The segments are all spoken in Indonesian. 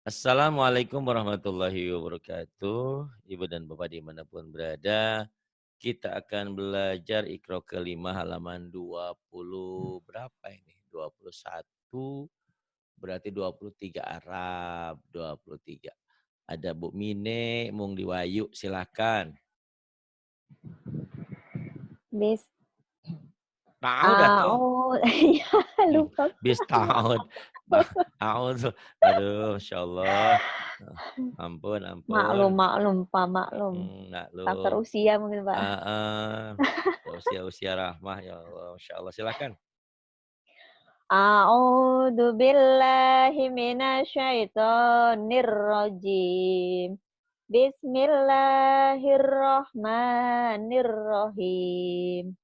Assalamualaikum warahmatullahi wabarakatuh. Ibu dan Bapak dimanapun berada, kita akan belajar Iqra kelima halaman 20 berapa ini? 21, berarti 23 Arab, 23. Ada Bu Mine, Mung Diwayu, silakan. Bis Tahu dah tuh. iya lupa. Bis tahun. Tahu tuh. Aduh, Masya Allah. Ampun, ampun. Maklum, Pak, maklum. Faktor Maklum. usia mungkin, Pak. Heeh. Usia-usia rahmah, ya Allah, Masya Allah. Silakan. A'udzu billahi minasyaitonir rajim. Bismillahirrahmanirrahim.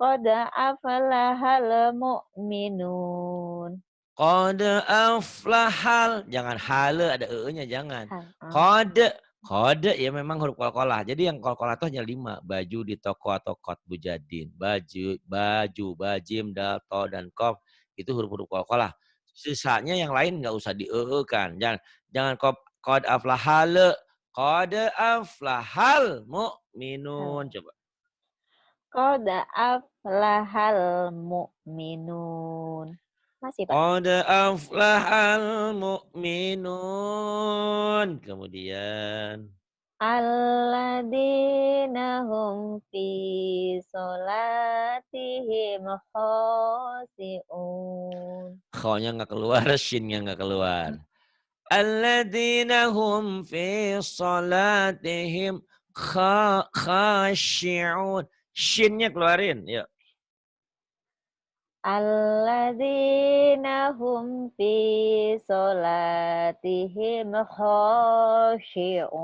Qad aflahal mu'minun. Qad aflahal. Jangan hale, ada e-nya, jangan. Qad. Qad ya memang huruf qalqalah. Jadi yang qalqalah itu hanya 5. Baju di toko atau qatbu jadin. Baju, bajim, dal, to, dan qaf. Itu huruf-huruf qalqalah. Sisanya yang lain nggak usah di-e-kan. Jangan qad aflahal. Qad aflahal mu'minun. Coba. Qad aflahal mu'minun. Masih, Pak. Qad aflahal mu'minun. Kemudian. Alladzina hum fi sholatihim khashi'un. Kho-nya nggak keluar, shin-nya nggak keluar. Alladzina hum fi sholatihim khashi'un. Shin-nya keluarin. Yuk. Alladzina hum fi sholatihim khashi'un.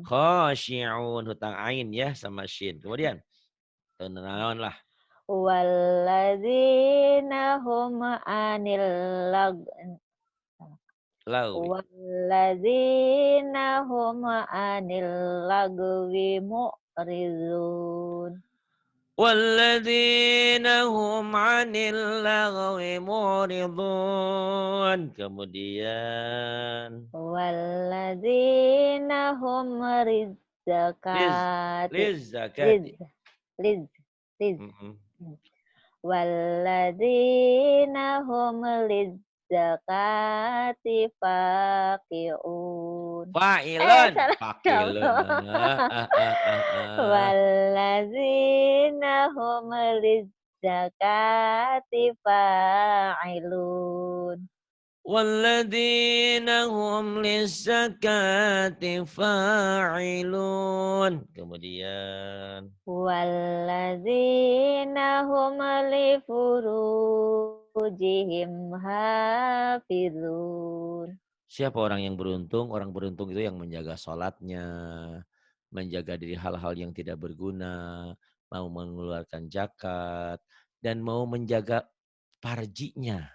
Khashi'un. Hutang ain ya sama shin. Kemudian. Tenawan lah. Walladzina hum anil Lawi. Walladzina hum anil lagwi mu'ridun. Walladzina hum 'anil lagwi mu'ridun. Kemudian. Walladzina hum rizzakati Liz zakati. riz riz Mm-mm. Walladzina hum lizzakati faqi'un. Fa'ilun. Salah. Ya Fakilun. Allah. Walladzina hum lizzakati fa'ilun. Walladzina hum lizakati fa'ilun. Kemudian. Walladzina hum li furujihim hafizun. Siapa orang yang beruntung? Orang beruntung itu yang menjaga sholatnya, menjaga diri hal-hal yang tidak berguna, mau mengeluarkan zakat, dan mau menjaga farjinya.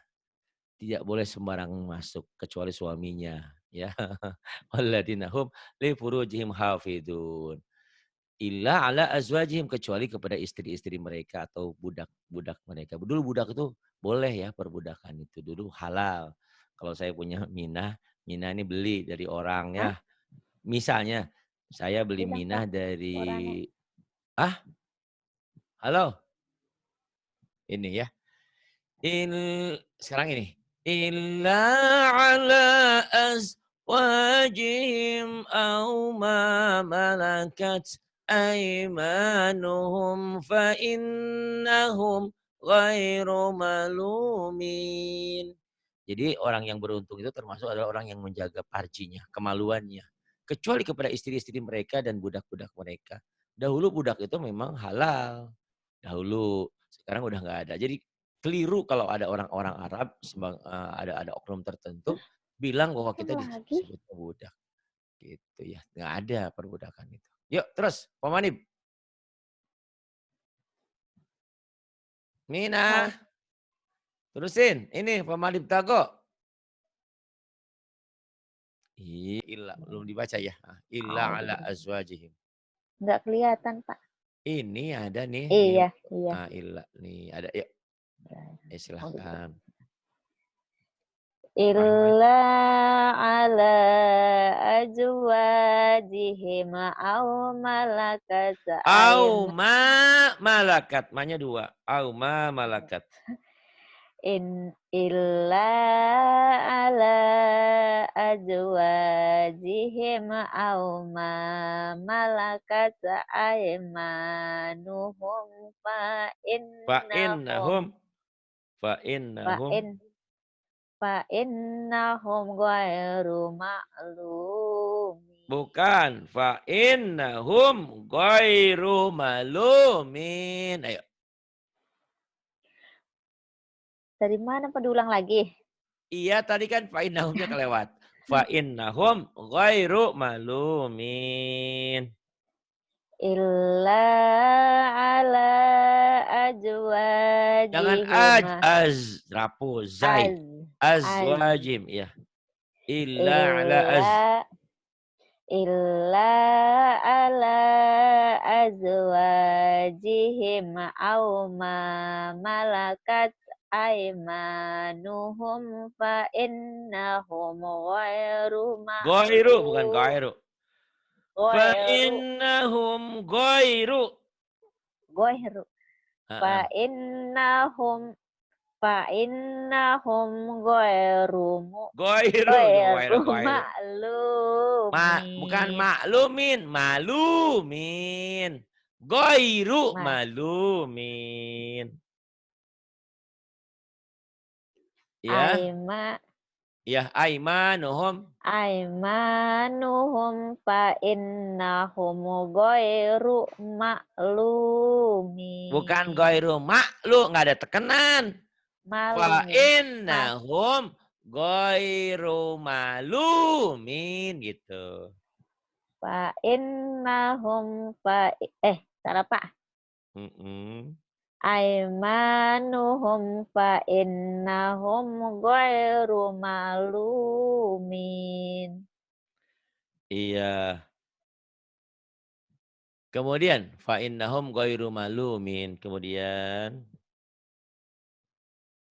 Tidak boleh sembarang masuk kecuali suaminya. Ya, walladzina hum li furujihim hafidun. Illa ala azwajihim, kecuali kepada istri-istri mereka atau budak-budak mereka. Dulu budak itu boleh ya, perbudakan itu dulu halal. Kalau saya punya Minah, Minah ini beli dari orang ya. Hah? Misalnya saya beli Bilang, Pak, Minah suaranya. dari halo, ini ya. Sekarang ini. Illa ala azwajihim au ma malakat aimanuhum fa innahum ghairu malumin. Jadi orang yang beruntung itu termasuk adalah orang yang menjaga parjinya, kemaluannya. Kecuali kepada istri-istri mereka dan budak-budak mereka. Dahulu budak itu memang halal. Dahulu, sekarang udah nggak ada. Jadi keliru kalau ada orang-orang Arab, ada oknum tertentu bilang bahwa kita Lagi. disebut budak. Gitu ya. Nggak ada perbudakan itu. Yuk terus, Pak Manib. Mina, terusin. Ini Pak Manib Tago. Illa, belum dibaca ya. Illa ala azwajihim. Nggak kelihatan, Pak. Ini ada nih. Iya, iya. Illa nih ada. Yuk, silahkan. illa ala azwajihim aw malakat Au ma malakat. Ma-nya 2. Au ma malakat. illa ala azwajihim aw ma malakat aymanuhum Fa innahum innahum. Fa fa innahum. in fa innahum ghairu ma'lumin. Bukan. Fa innahum ghairu malumin. Ayo. Dari mana Pak diulang lagi? Iya tadi kan fa innahumnya kelewat. Fa innahum ghairu malumin. Illa ala Jangan azwajihim rapuh, zai. az az Azwajim, ya. Illa ala illa illa ala azwajihim aw ma malakat aymanuhum fa innahum ghairu Ghairu, bukan ma'lum ghairu. Fa ghairu innahum ghairu. ghairu fa Heeh. innahum fa innahum ghairu Ghairu, ghairu ghairu, ghairu. Bukan ma'lumin maklumin, malumin. Ghairu ma malumin. Ya, aima ya aimanuhum. aimanuhum fa innahum ghairu Bukan ma'lumin ghairu maklu, nggak ada tekenan. Fa malumin ma innahum ghairu malumin gitu. fa innahum salah Pak. Mm-mm. Aimanuhum fa innahum ghairu malumin. Iya. Kemudian fa innahum ghairu malumin. Kemudian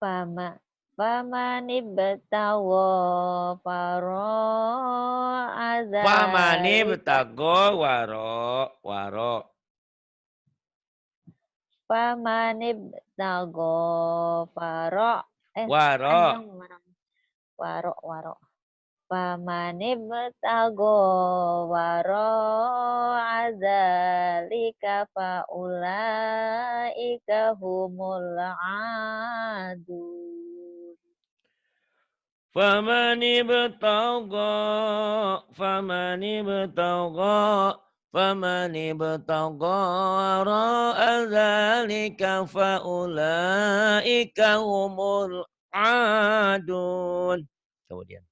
Fama faman ibtagha famani azalika betago waro. faman ibtagha faro Waro. panjang mana waro faman ibtagha azalika faulaika humul adun. Famani betago. Famani betago. Famani betago waro azalika faulaika humul adun. Kemudian.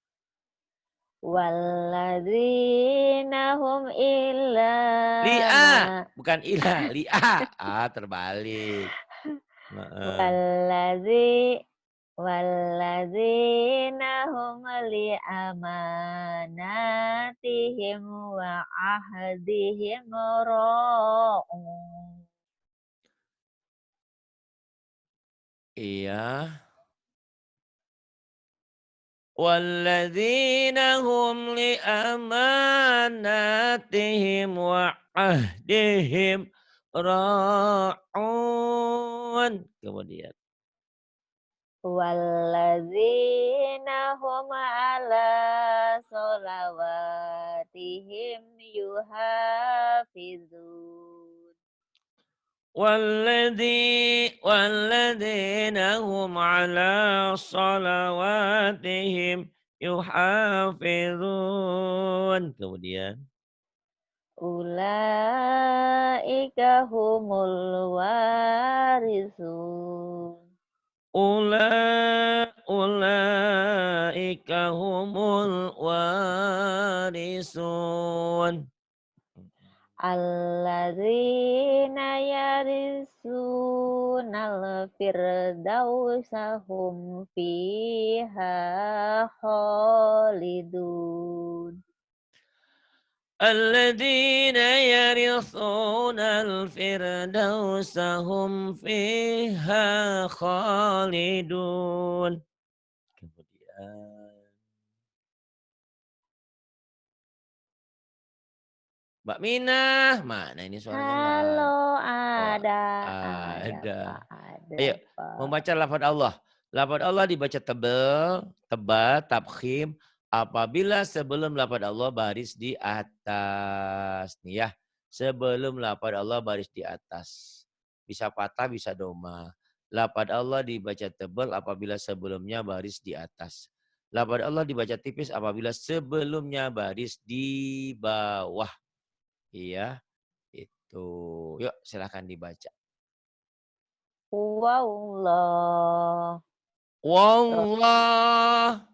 Walladzina hum illa Li'a, ma bukan ilah, li'a. Terbalik. Heeh. walladzi walladzina hum li amanatihim wa ahdihim ra'un. Iya. Walladzina hum li amanatihim wa ahdihim ra'un. Kemudian. Walladzina hum ala sholawatihim yuhafizun. والذين هم على صلواتهم يحافظون. Kemudian. Ulaika humul warisun. Ulaika humul warisun. Alladzina yarisunal firdausa hum fiha khalidun. الذين يرثون الفردوس هم فيها خالدون. Kemudian Mbak Minah, mana ini suaranya nggak ada. Halo, Oh, ada ada. Pak, ada Ayo, Pak. membaca lafaz Allah. Lafaz Allah dibaca tebal, tafkhim, apabila sebelum lafaz Allah baris di atas. Nih ya, sebelum lafaz Allah baris di atas. Bisa patah, bisa doma. Lafaz Allah dibaca tebal apabila sebelumnya baris di atas. Lafaz Allah dibaca tipis apabila sebelumnya baris di bawah. Iya, itu. Yuk, silahkan dibaca. Wallah, Wallah.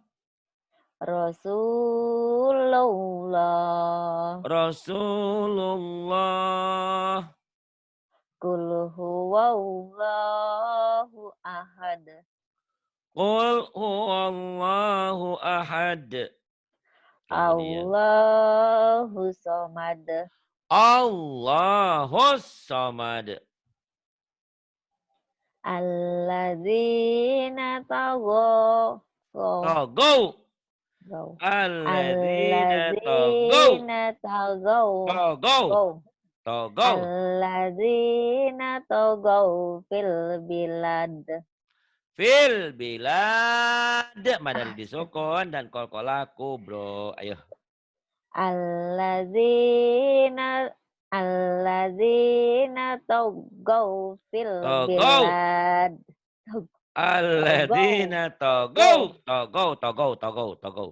Rasulullah, Rasulullah. Qul huwallahu ahad, Qul huwallahu ahad. Kemudian. Allahu somad, Allahus samad. alladzina taghaw, Tagaw. Go. Alladzina tagaw. Alladzina tagaw. Tagaw. Go. Tagaw. Alladzina tagaw fil bilad. Fil bilad. Madal disukun dan kol-kolaku bro. Ayo. Alladzina Alladzina tagaw fil Tagaw. bilad. Tagaw. Alladzina tagaw. Go. Tagaw. Tagaw. Tagaw. Tagaw.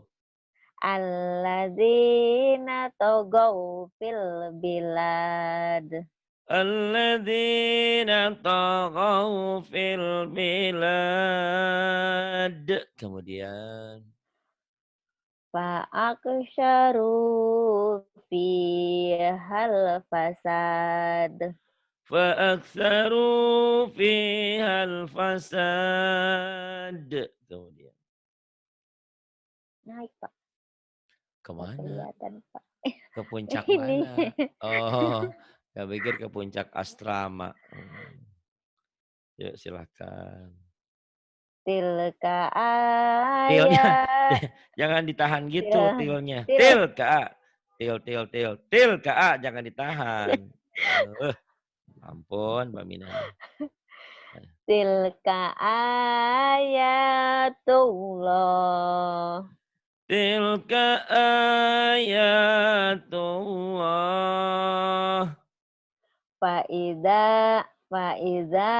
Alladzina tagaw fil bilad. Alladzina taghaw fil bilad. Kemudian. Fa'aksharu fihal fasad. Fa'aktsaru fihal fasad. Kemudian. Naik Pak, nggak Kemana? kelihatan Pak. Ke puncak Ini. mana? Oh, ya pikir ke puncak asrama. Yuk silakan. Tilka Tilnya ayat. jangan ditahan gitu tilnya. Til. Til Kak. Til Kak, jangan ditahan. Ampun Mbak Mina. Tilka ayatullah. Tilka ayatullah. Fa'idha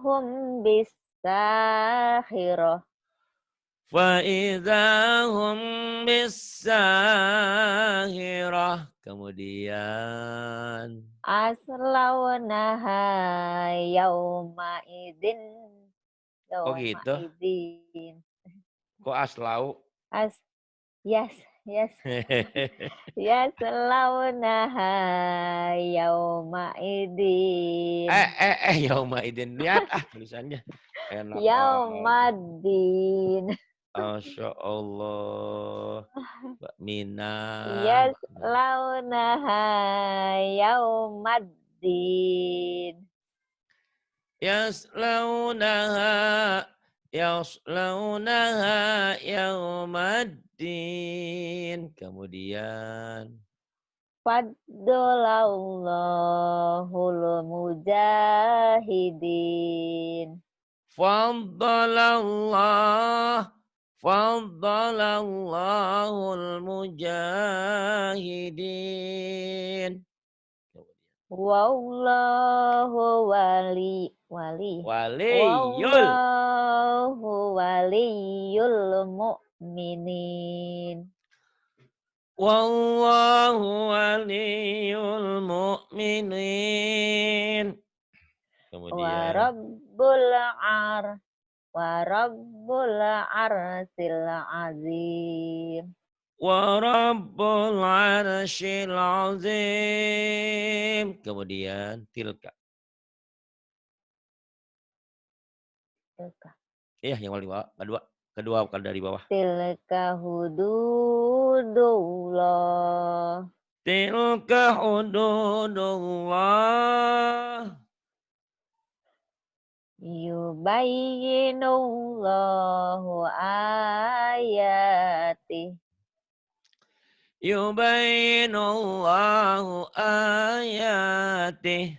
hum bisakhirah. Fa'idhahum bisahirah. Kemudian. Aslaunaha yauma idin. Kok Yauma gitu? idin. Kok aslau? Yes, yes. Yaslaunaha yauma idin. Yauma idin. Lihat tulisannya. Enak aja. Yaumaddin. Masya Allah. Mbak Mina. Yaslaunaha yaumaddin. Yaslaunaha. Yaslaunaha yaumaddin. Kemudian. Faddalallahul mujahidin. Faddalallahul mujahidin. Wallahu wali. Waliyul. Wallahu waliyul mu'minin. Wallahu waliyul mu'minin. Wa Kemudian. rabbul arsil azim. Wa rabbul arsyil azim. Kemudian tilka. Tilka. Iya, yang paling bawah. Kedua bukan dari bawah. Tilka hududullah. Tilka hududullah. Yubayyinullahu ayatih. Yubayyinullahu ayatih.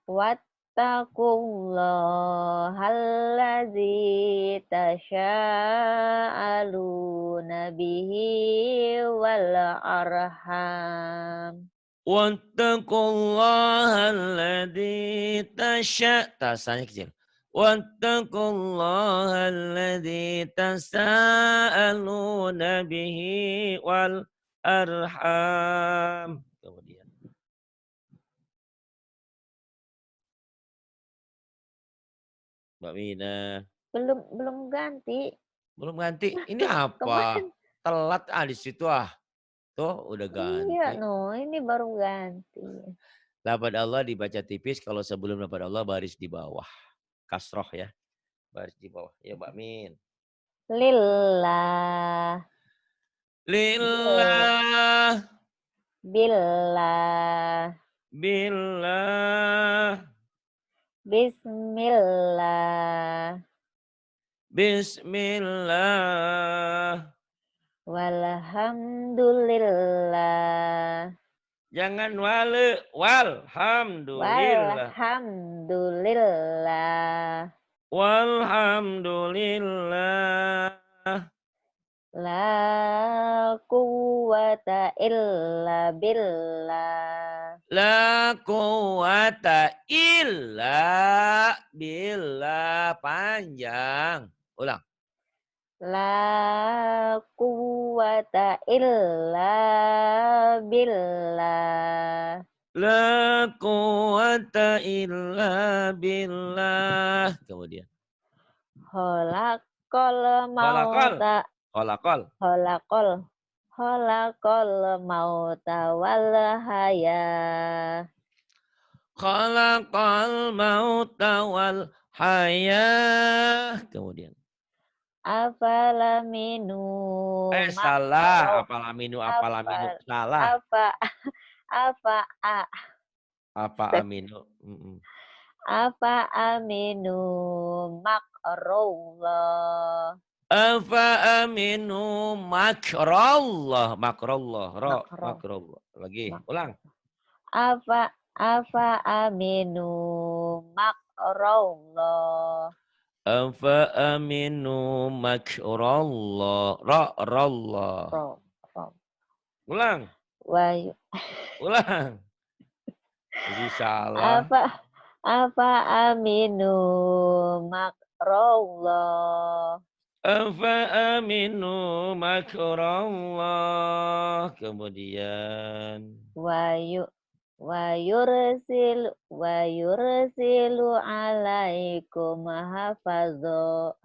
Wattaqullahallazi tasya'aluna bihi wal arham. Wattaqullaha alladzi tasanya kecil. Wattaqullaha alladzi tasaaluna bihi wal arham. Kemudian Mbak Mina. Belum ganti. Belum ganti. Ini apa? Kemarin Telat di situ ah. Tuh udah iya ganti. ini baru ganti. Lafaz Allah dibaca tipis, kalau sebelum lafaz Allah baris di bawah. Kasroh ya. Baris di bawah. Ya Mbak Min. Lillah. Bil. Lillah. Billah. Billah. Bismillah. Bismillah. Walhamdulillah. Jangan walhamdulillah. Walhamdulillah. Walhamdulillah. La quwwata illa billah. La quwata illa billah. Panjang. Ulang. La quwwata illa billah. La quwata illa billah. Kemudian. Khalaqal Kolakol. mauta. Kolakol. Khalaqal mauta wal hayah. Khalaqal mauta wal hayah. Kemudian. Afalaminu Salah. makro. Apalaminu, apalaminu. Apa Salah. apa apa Apa aminu. apa aminu makrullah. Afa aminu makrallah. Makrallah. Makro. Makrallah. Lagi. mak- Ulang. apa aminu makrullah. Afa aminu makrallah. Rallah. Ro, ro. Ulang. Wayu. Ulang. Jadi salah. Apa aminu makrullah. Afa aminu makrallah. Kemudian. Wa yursilu alaikum hafazoh.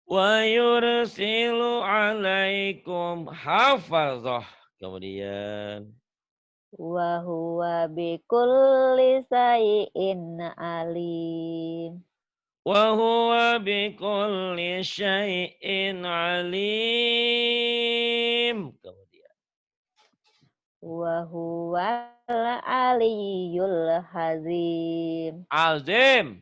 Wa yursilu alaikum hafazah. Kemudian. Wa huwa bikulli sayyin alim. Wa huwa bikulli syai'in alim. Kemudian. Wa huwal aliyyul hazim. Azim.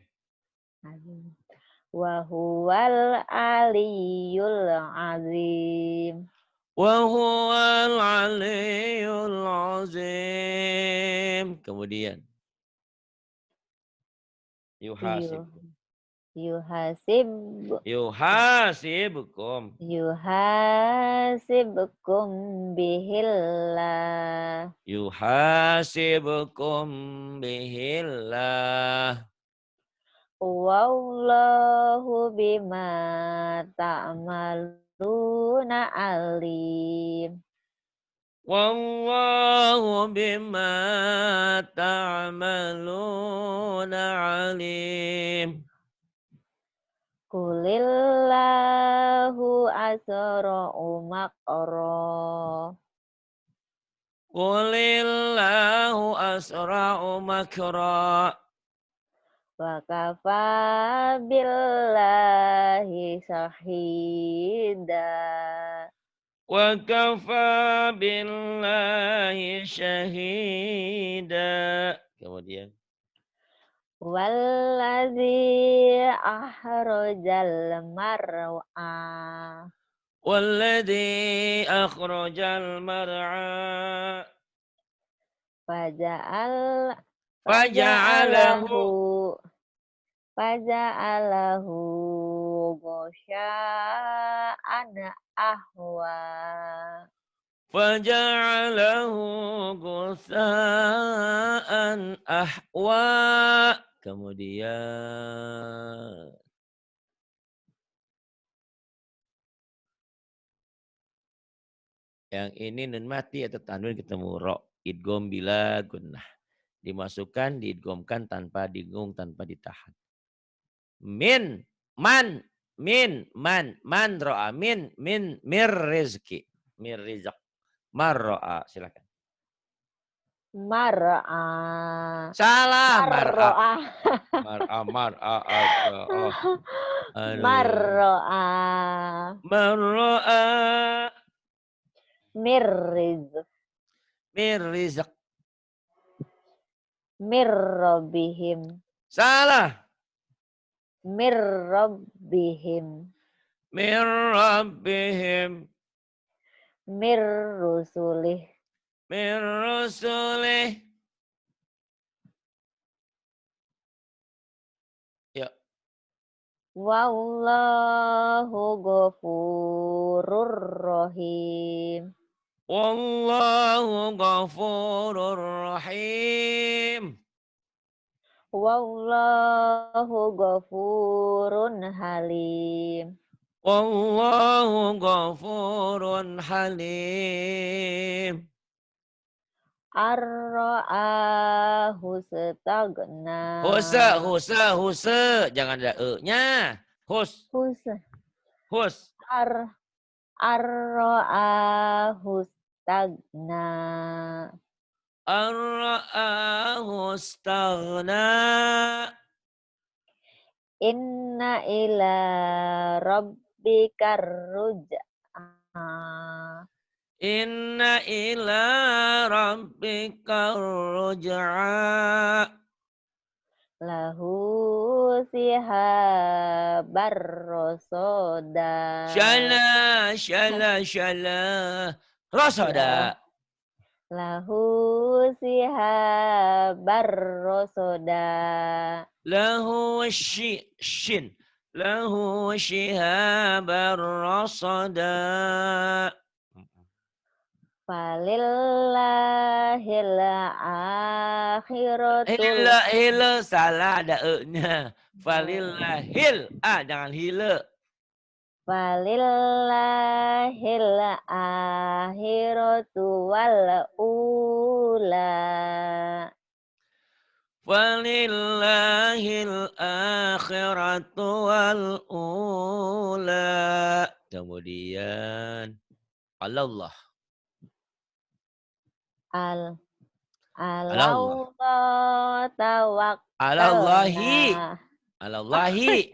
Wa huwal aliyyul azim. Wa huwal aliyyul azim. Kemudian. Yuhasib. Yuhasibkum. Yuhasibkum bihillah. Yuhasibkum bihillah. Wallahu bima ta'maluna alim. Wallahu bima ta'maluna alim. Qulillahu asra'u makra. Qulillahu asra'u makra. Wa kafa billahi syahida. Wa kafa billahi syahida. Kemudian. Wallazi ahrajal mar'a. Walladzi akhrajal mar'a. Faja'al Faja'alahu. faja'alahu faja'alahu ghosya'an ahwa. Faja'alahu ghutsa'an ahwa. Kemudian yang ini nun mati atau tanwin ketemu ro. Idgham bila gunnah. Dimasukkan, diidghamkan tanpa bingung, tanpa ditahan. Min, man, man ro'a, mir rizki. Mir rizq. Marro'a, silakan. Mar'a. Salah, mar'a. Marro'ah. Mar'a, oh. Aduh. Marro'ah. Marro'a. Mirriz. Mir rizq. Mirrobihim. Salah. Mirrobihim. Mir rabbihim. Mirrusulih. Mir rusulih. Ya. Wallahu ghafurur rahim. Wallahu ghafurur rahim. Wallahu ghafurun halim. Wallahu ghafurun halim. Ar-ra'ahu stagna. Huse. Jangan ada e-nya. Hus. Hus. Ar-ra'ahu stagna. Ar-ra'ahu staghna. Inna ila rabbika ruj'a. Inna ila rabbika ruj'a. Lahu sihabar rosoda. Shala. Rasada. Lahu sihabar rosoda. Lahu shin. Lahu shihabar rasada. Falillahil akhiratul. Hila. Salah ada e-nya. Falillahil. Jangan hila. Falillahil akhiratu wal ula. Walillahil akhiratu wal ula. Kemudian Allah. Allah Alallahi. tawakkalna. Alallahi.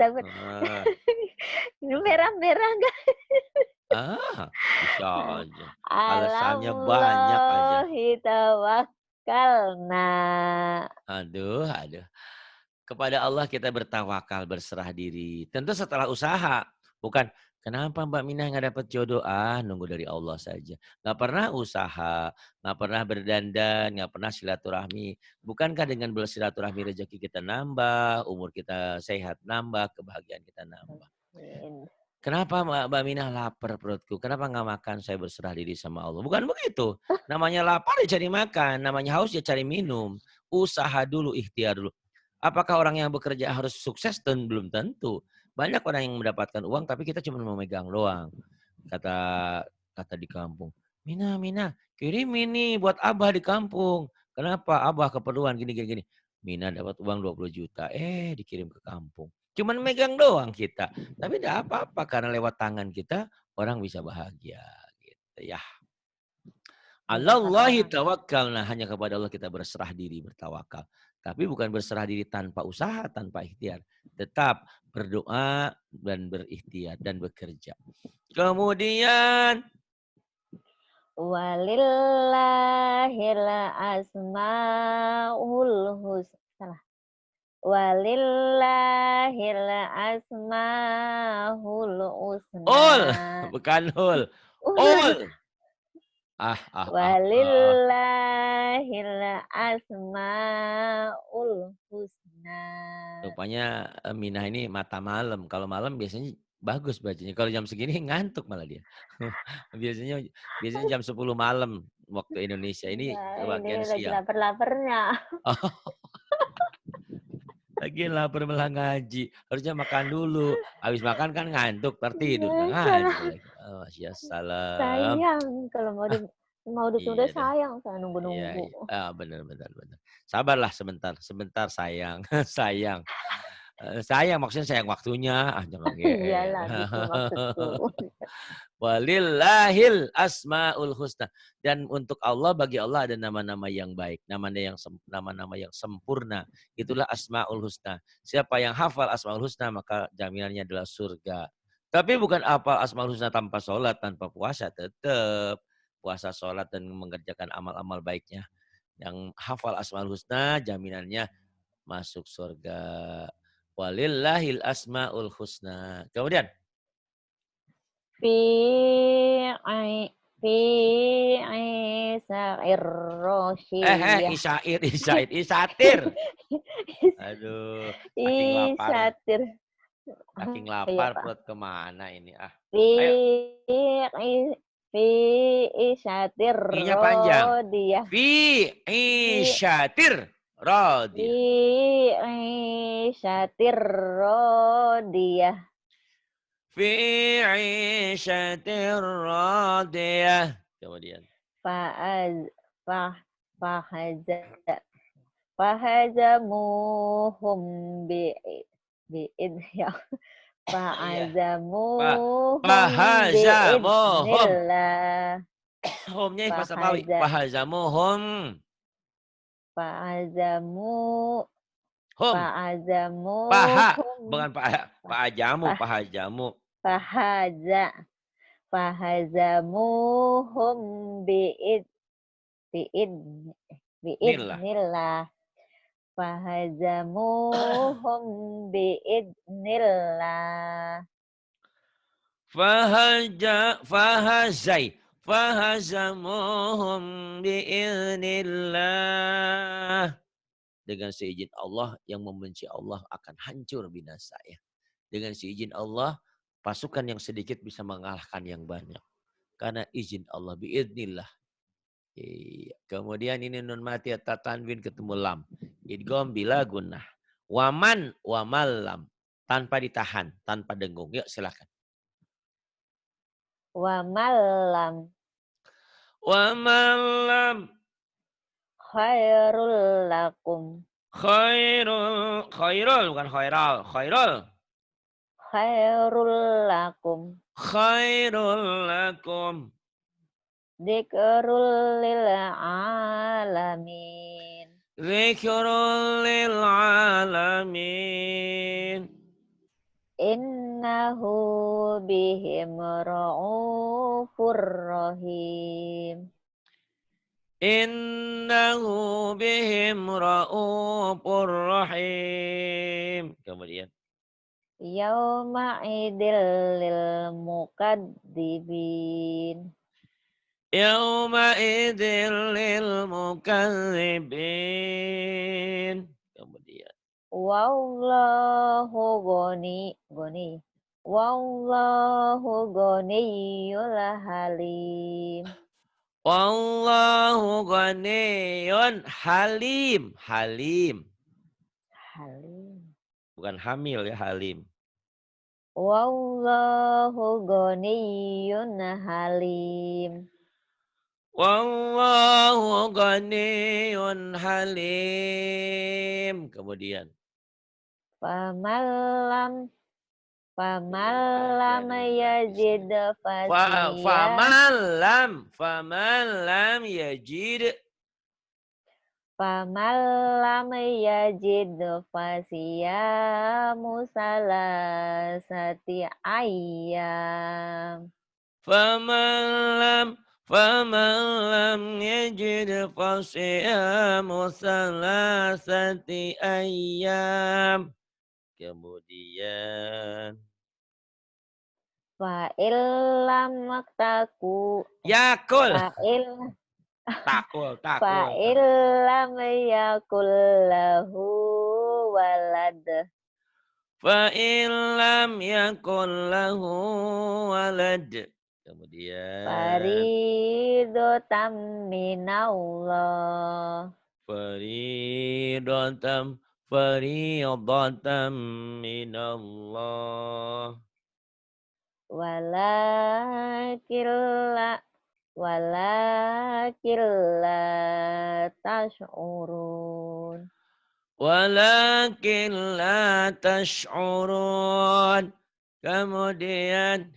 Merah-merah enggak? Bisa aja. Alasannya banyak aja. Alallahi tawakkalna. Aduh. Kepada Allah kita bertawakal, berserah diri. Tentu setelah usaha. Bukan, kenapa Mbak Minah nggak dapat jodoh? Nunggu dari Allah saja. Nggak pernah usaha, nggak pernah berdandan, nggak pernah silaturahmi. Bukankah dengan bersilaturahmi rezeki kita nambah, umur kita sehat nambah, kebahagiaan kita nambah. Kenapa Mbak Minah lapar perutku? Kenapa nggak makan? Saya berserah diri sama Allah. Bukan begitu. Namanya lapar ya cari makan. Namanya haus ya cari minum. Usaha dulu, ikhtiar dulu. Apakah orang yang bekerja harus sukses? Dan belum tentu. Banyak orang yang mendapatkan uang tapi kita cuma memegang doang. Kata di kampung. Mina, kirim ini buat Abah di kampung. Kenapa? Abah keperluan gini. Mina dapat uang 20 juta. Dikirim ke kampung. Cuman megang doang kita. Tapi tidak apa-apa karena lewat tangan kita orang bisa bahagia. Gitu ya. Allahi tawakkalna. Hanya kepada Allah kita berserah diri, bertawakal. Tapi bukan berserah diri tanpa usaha, tanpa ikhtiar. Tetap berdoa dan berikhtiar dan bekerja. Kemudian Walillahil asmaul husna. walillahil asmaul husna. Ul, bukan hul. Ulang. Ul. Ah, ah, ah, ah. Walillahil asmaul husna. Rupanya Minah ini mata malam. Kalau malam biasanya bagus bacanya. Kalau jam segini ngantuk malah dia. biasanya biasanya jam 10 malam waktu Indonesia. Ini Enggak, ini kebagian lagi siang. lapar-laparnya. Lagi lapar malah ngaji. Harusnya makan dulu. Habis makan kan ngantuk, tertidur. Nggak Iya, ngaji salah. lagi. Oh, Masya salam. Sayang kalau mau ditunda Iya dah. sayang saya Iya, nunggu-nunggu. iya. Ah, benar, benar, benar. Sabarlah sebentar. Sebentar sayang. sayang. Sayang maksudnya sayang waktunya. Ah, jangan GR. Iyalah gitu maksudku. Walillahil asmaul husna. Dan untuk Allah, bagi Allah ada nama-nama yang baik. Nama-nama yang sempurna. Itulah asmaul husna. Siapa yang hafal asmaul husna, maka jaminannya adalah surga. Tapi bukan apa asmaul husna tanpa sholat, tanpa puasa. Tetap puasa, sholat, dan mengerjakan amal-amal baiknya. Yang hafal asmaul husna, jaminannya masuk surga. Walillahil asmaul husna. Kemudian. Fi ai fi isair rosyiyah. Isatir. Aduh, saking lapar. Isatir. Saking Iya, lapar, Pak. perut kemana ini? Ah, Fi ayo. i- fi isatir I-nya panjang. rodiyah. Fi Fi isyatir radiyah. fi isatir rodiyah. Fi isyatir radiyah. Kemudian. Fa'az fah fahaza fahazamuhum bi'id ya. Iya. Pa Fahazamuhum pahazamuhum. bi'idnillah. Hum-nya pas apawi. Fahaza Pahazamuhum. fahazamu Hum. Paha. fahazamuhum Bukan pahajamu. fah Pahajamu. fahaza fahazamuhum bi'id bi'id Nillah. bi'idnillah. Fahazamuhum bi'idnillah. Fahazai. Fahazamuhum biiznillah. Dengan seizin Allah, yang membenci Allah akan hancur binasa ya. Dengan seizin Allah, pasukan yang sedikit bisa mengalahkan yang banyak. Karena izin Allah biiznillah. Iya. Kemudian ini nun mati atau tanwin ketemu lam. Idgham bila gunnah. Waman wamallam. Tanpa ditahan, tanpa dengung. Yuk silakan. Wa malam Wamallam. khairul lakum. Khairul bukan khairal. Khairul. Khairul lakum. Khairul lakum. Dzikrul lil alamin. Zikrul lil alamin. Innahu bihim ra'ufur rahim. Innahu bihim ra'ufur rahim. Kemudian. Yauma idil lil mukaddibin. Yawma idil lil mukadzibin. Kemudian. Wallahu goni. Wallahu ghaniyul halim. Wallahu ghaniyun halim. Halim. Halim. Bukan hamil ya, halim. Wallahu ghaniyun halim. Wallahu ghaniyun halim. Kemudian. Famalam yajid fasiya. Faman lam yajid. Famalam yajid fasiya musalasati ayyam. Faman فَمَنْ لَمْ يَجِدْ فَصِيَامُ ثَلَاثَةِ أَيَّامٍ. Kemudian Fa'illam taku yakul, fa'il takul. fa'illam yakul lahu walad Fa'in lam yakun lahu walad. Kemudian faridotam minallah Faridatam Faridatam minallah. walakilla walakilla tash'urun Walakin la tash'urun. Kemudian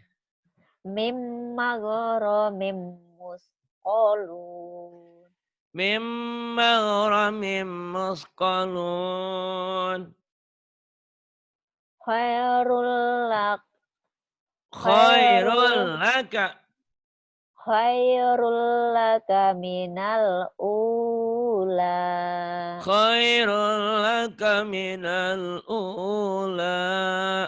mimma gharamin musqalun mimma gharamim musqalun. khairul lak Khairul khairul laka. khairul laka minal ula Khairul laka minal ula.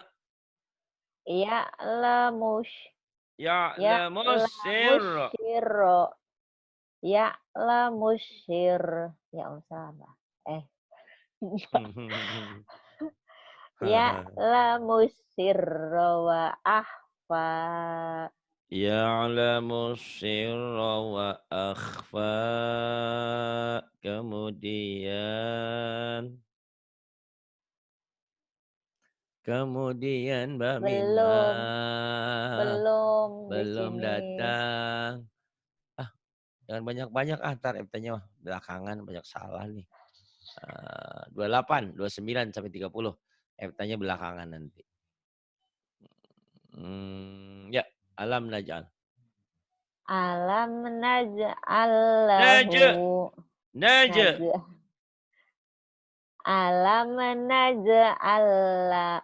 ya'lamush Ya'lamus sirra. ya'lamusyirra ya'lamusyir ya Allah salah ya'lamusyirra wa ahfa Ya'lamus sirra wa akhfa. Kemudian Mbak belum Minah belum di belum sini datang. Jangan banyak-banyak ntar FT-nya belakangan banyak salah nih. 28, 29 sampai 30. FT-nya belakangan nanti. Ya, alam naj'al. alam naj'allahu Naj'a. alam naj'alla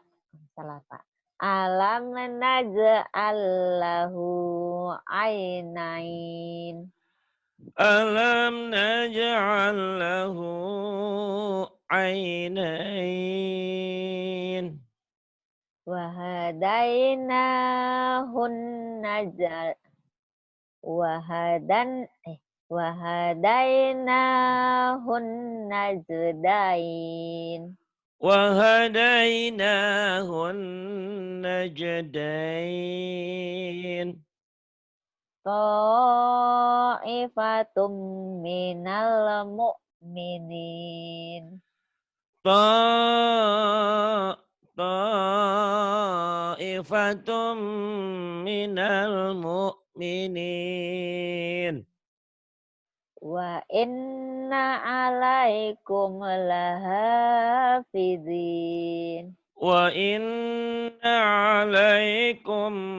salah Pak alam naj'allahu ainain Alam naj'al lahu ainain. wahadainahun naj'al wahadainahun najdain Wahadainahun najdain. ta'ifatum minal mu'minin Ta'ifatum minal mu'minin. wa inna alaikum lahafidhin Wa inna alaikum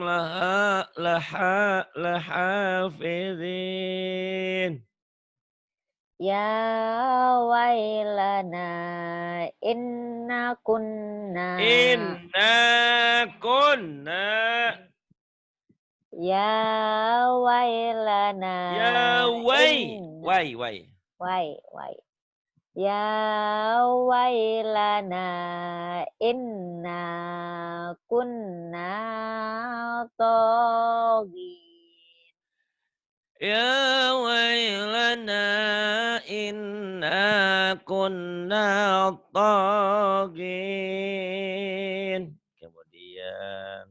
lahafidhin. ya wailana inna kunna Inna kunna. ya wailana Ya inna wai. wai ya wailana inna kunna taghin Ya wailana inna kunna tagin. Kemudian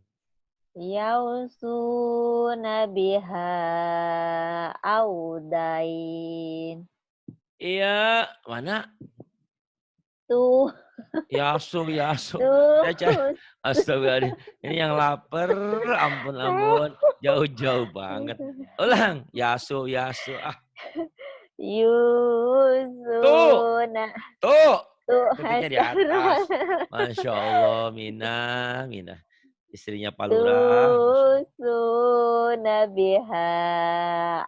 yausuna biha audain iya mana? tuh Yasu. tuh Astaga, ini yang lapar, ampun, jauh-jauh banget. Ulang, Yasu. Tuh, yusuna tuh. tuh Ketiknya di atas. Masya Allah, Minah. Istrinya Pak Lurah. tusuna biha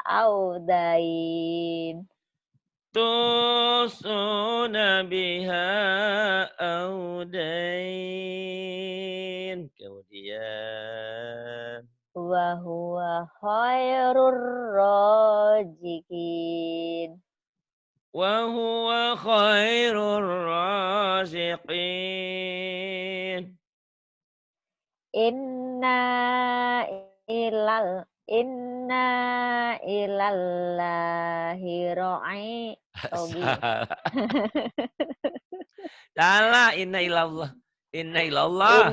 audain Tusuna biha audain. Kemudian. wa wa huwa khairur raziqin. Wa huwa khairur raziqin. Inna ilallahi rogi. Salah, inna ilallah. Inna ilallah.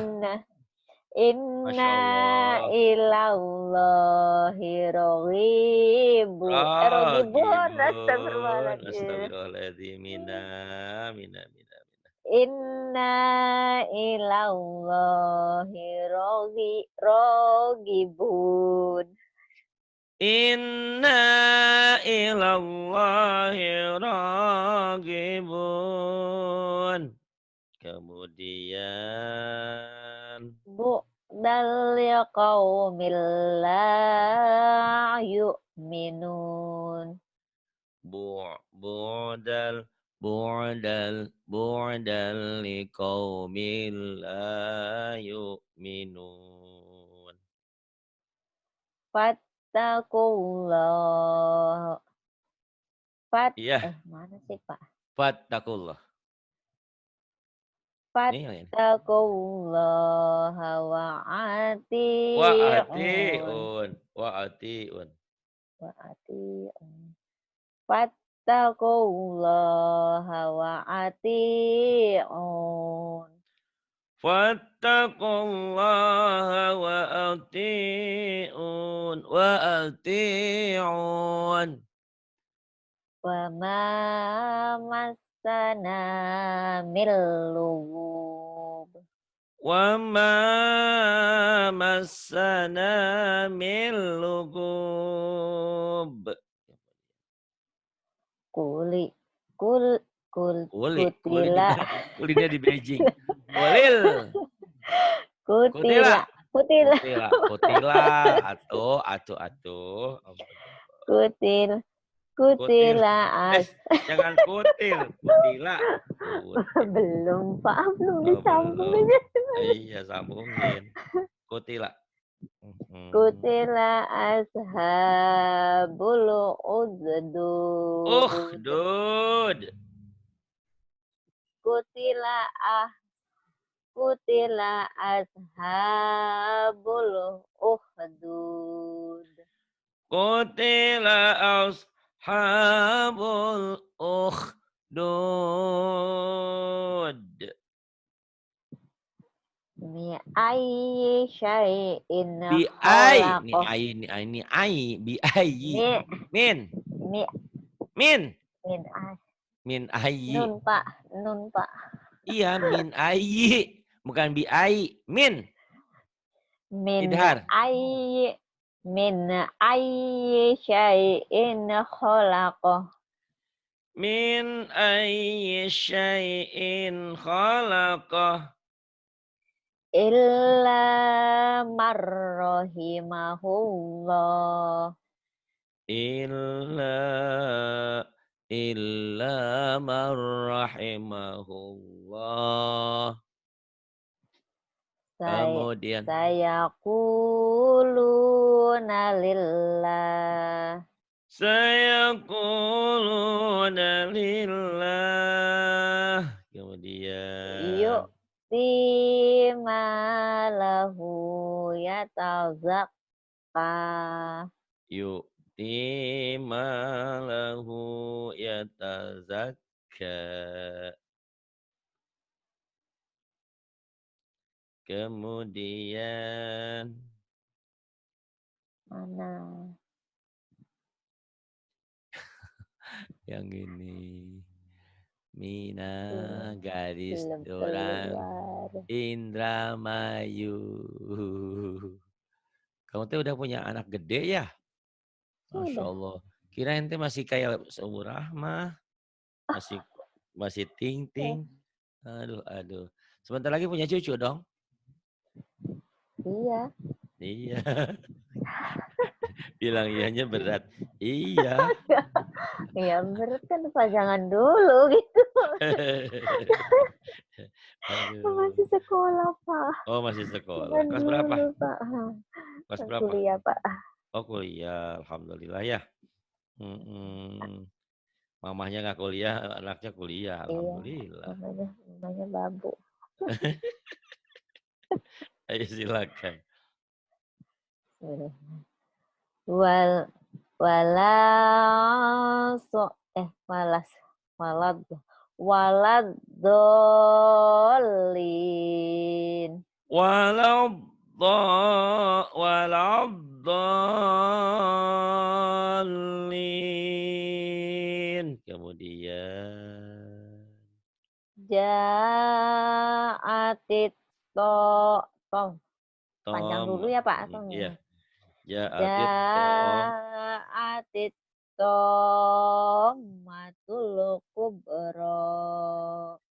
Inna Masya Inna Allah. ilallahi rogibun. Ragibun. Astagfirullahaladzim. Astagfirullahaladzim. Mina, mina, mina. Inna ilallahi rogibun. Inna ilallahi ragibun. Kemudian Bu'dal liqaumil la yu'minun. bu'dal liqaumin la yu'minun. Fattakullah. Iya, Mana sih Pak? fattakullah. Ini yang ini. Fattakullaha Wa ati'un. atiun. Fattakullaha wa ati'un. Fattaqullaha wa ati'un. Wa ma massana min lughub. Wa ma massana min lugub. Kutila. Kulinya di Beijing. Kulil. Kutila. Atu. Kutila Jangan kutil. Kutila. Belum Pak, belum Oh, disambung belum. aja. Iya, sambungin. Kutila. Kutila ashabul ukhdud. Dud. Kutila ashabul ukhdud. Kutila ashabul ukhdud. Mi ayyi syai'in Bi ai. khalaqah. Ini ai. Bi ai. Min. Min Ai. Nun Pak. Iya, min ai. Bukan bi ai. Min. Idhar. Min ayyi syai'in khalaqah. Min ayyi syai'in khalaqah. Illa marrahimahullah. Illa marrahimahullah. Kemudian Sayaquluna lillah. Sayaquluna lillah. Kemudian Yu'ti malahu yatazakka. Yu'ti malahu yatazakka. Kemudian Mana? Yang ini. Mina garis Belum orang keluar. Indramayu. Kamu tuh udah punya anak gede ya? Masya Allah. Kira ente masih kayak seumur Rahmah. Masih ting-ting. Aduh. Sebentar lagi punya cucu dong? Iya. Bilang iyanya berat. Iya. Ya berat kan pajangan dulu gitu. Masih sekolah Pak. Oh masih sekolah. Kelas berapa? Pak. Kelas berapa? Kuliah, Pak. Oh kuliah, alhamdulillah ya. Mamahnya nggak kuliah, anaknya kuliah, Iya, alhamdulillah. namanya Babu. Ayo silakan. Wal wala so malas walad walad dolin. Waladhdallin. Kemudian Ja'atit to tong panjang Tom. dulu ya Pak Iya, tongnya. ja'atit tom. Ja'atit matul kubro.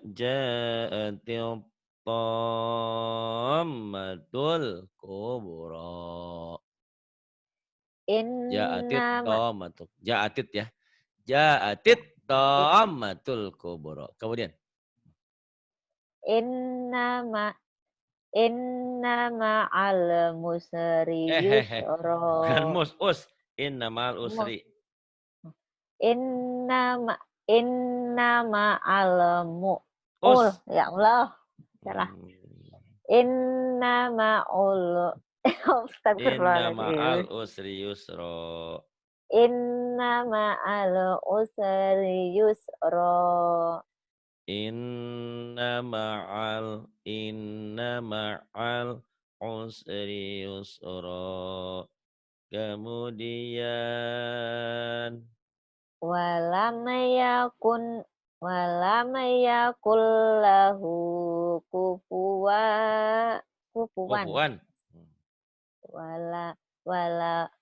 Ja'atil tammatul kubra. Ja'atit Innama tammatul. Ja'atit ya. Ja'atit atit tammatul kubra. Kemudian innama innama al musri hehehe. yusra. Bukan us. Innamal Mu- usri. Innama innama al mu'ul Us. ya Allah salah. Hmm. Innama ul Inna ma'al Astagfirullahaladzim. usri yusra. Innama al usri yusra. Inna ma'al usri yusra. Kemudian Walam yakun walam yakul lahu kufuwa kufuwan kufuwan. wala wala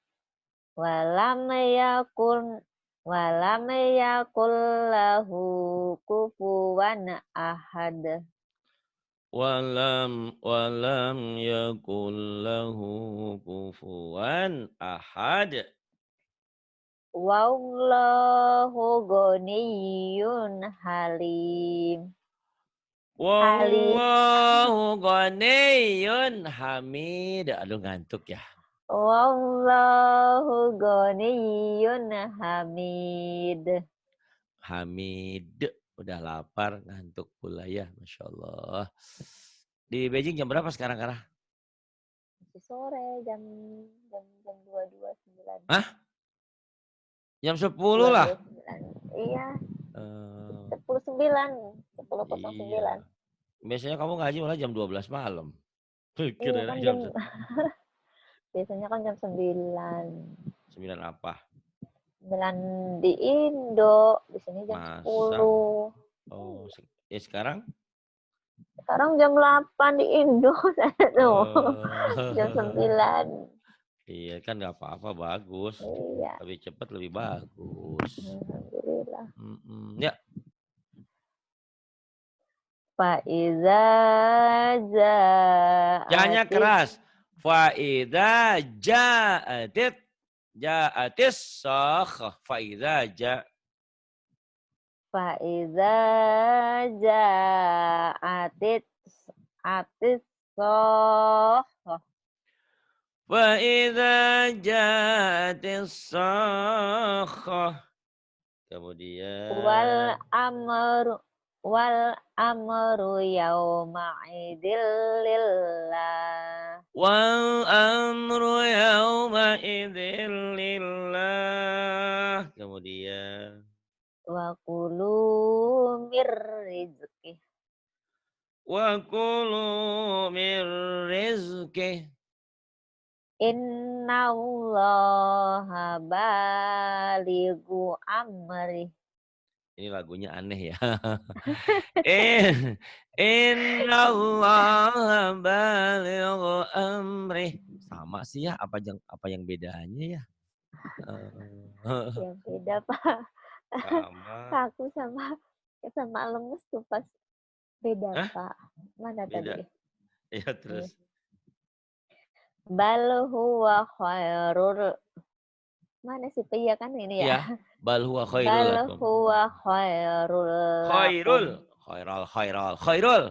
walam yakun walam yakul lahu kufuwan ahad. Walam yakul lahu kufuwan ahad. Wallahu ghaniyun halim. Halim. Wallahu ghaniyun hamid. Aduh ngantuk ya. Wallahu ghaniyun hamid. Hamid. Udah lapar, ngantuk pula ya. Masya Allah. Di Beijing jam berapa sekarang, Kara? Masih sore jam jam jam 22.09. Hah? Jam 10 dua lah. dua sembilan Iya, Eh, 10.09. 10.09. iya. Biasanya kamu ngaji malah jam 12 malam. Iya Kira kan jam jam biasanya kan jam 9. 9 apa? 9 di Indo, di sini jam Masa? 10. Oh, sekarang? Sekarang jam 8 di Indo. Tuh. Jam Oh. 9. Iya kan nggak apa-apa, bagus. Iya, Lebih cepat lebih bagus. alhamdulillah. Ya, Faiza ja-nya ja'atis keras. Faida ja'atis sakhah. Faida ja. Faiza ja'atis atis soh Faida ja'atis sakhah. wal Kemudian amru wal amru yauma idil lillah wal amru yawma idzin lillah. Kemudian wa kulu mir rizqi wa kulu mir rizqih. innallaha balighu amri. Ini lagunya aneh ya. Innallaha balighu amrih. Sama sih ya, apa yang bedanya ya? Ya beda Pak. Sama. Aku sama lemes tuh pas beda Hah? Pak. Mana Beda. tadi? Ya Nih. terus. Bal huwa khairul. Mana sih Pak? Iya kan ini ya? Iya, bal huwa khairul Bal lakum. huwa khairul lakum. Khairul. Khairal.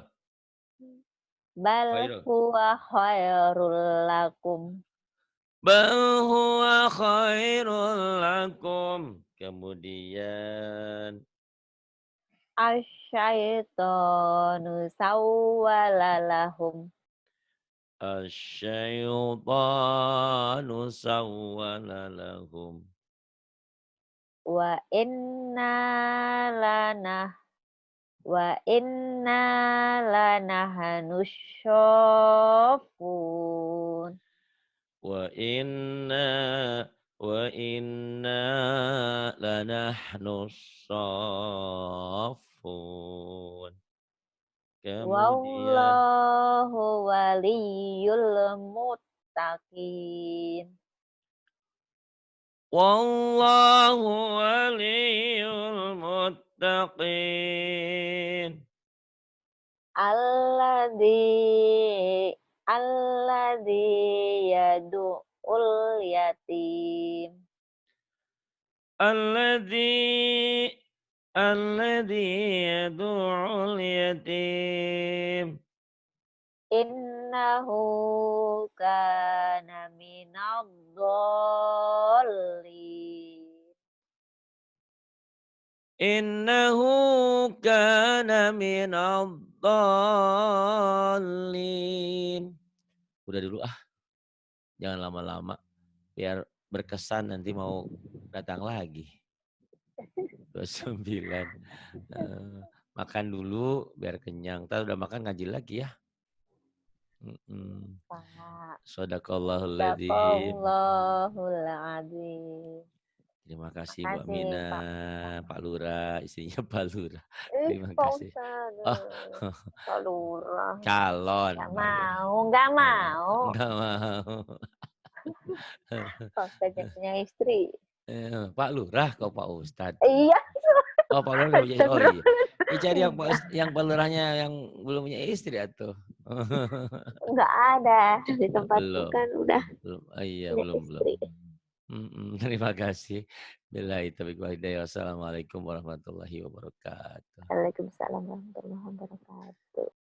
Bal Khairul. huwa khairul lakum. Bal huwa khairul lakum. Kemudian Asyaitonu sawwala lahum. asyaitanu sawwala lahum. Wa inna lanah wa inna lanahanus syafun. Wa inna wa inna lanahnu shaffun. Kemudian Wallahu waliyul muttaqin. wallahu waliyul muttaqin. Alladzi alladzi yad'ul yatim. Alladzi alladzi yad'ul yatim. Innahu kana minadh dhalin. Innahu kana minadh-dhalin. Udah dulu ah, jangan lama-lama. Biar berkesan nanti mau datang lagi. 29. Makan dulu biar kenyang. Entar udah makan ngaji lagi ya. Pak. Shadaqallahul ladzim. Sadaqallahul azim. Terima kasih Bu Makasih, Amina, Pak. Pak Lurah, istrinya Pak Lurah. Ih, Terima Pak kasih. Oh, Ustadz. Pak Lurah. calon Nggak Pak Lurah. mau, nggak Nggak mau. mau. Nggak mau. Pak Ustadz yang punya istri. Pak Lurah kok Pak Ustadz. Iya, Oh Pak Lurah udah punya. Oh iya. Ya cari yang Enggak, yang Pak Lurahnya yang belum punya istri atuh. enggak ada. Di tempatku Belum. kan udah Belum. Oh, iya punya belum. istri. Terima kasih. Billahi taufiq wal hidayah. Wassalamualaikum warahmatullahi wabarakatuh. Waalaikumsalam warahmatullahi wabarakatuh.